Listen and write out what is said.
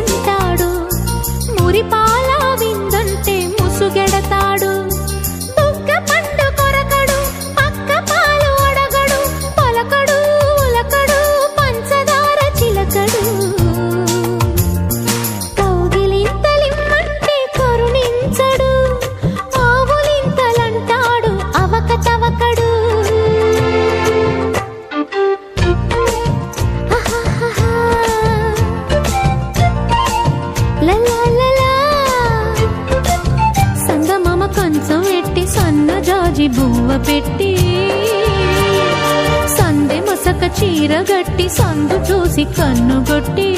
తింటాడు, మురిపాల విందంటే ముసుగెడతాడు. బుగ్గ పండు కొరకడు, పక్క పాలు అడగడు, పలకడు ఉలకడు, పంచదార చిలకడు. కౌగిలింతలిమ్మంటే కరుణించడు, ఆవులింతలంటాడు అవక తవకడు. సంగమామ కంచం పెట్టి సన్న జాజి బువ్వ పెట్టి, సందె మసక చీర గట్టి సందు చూసి కన్నుగొట్టి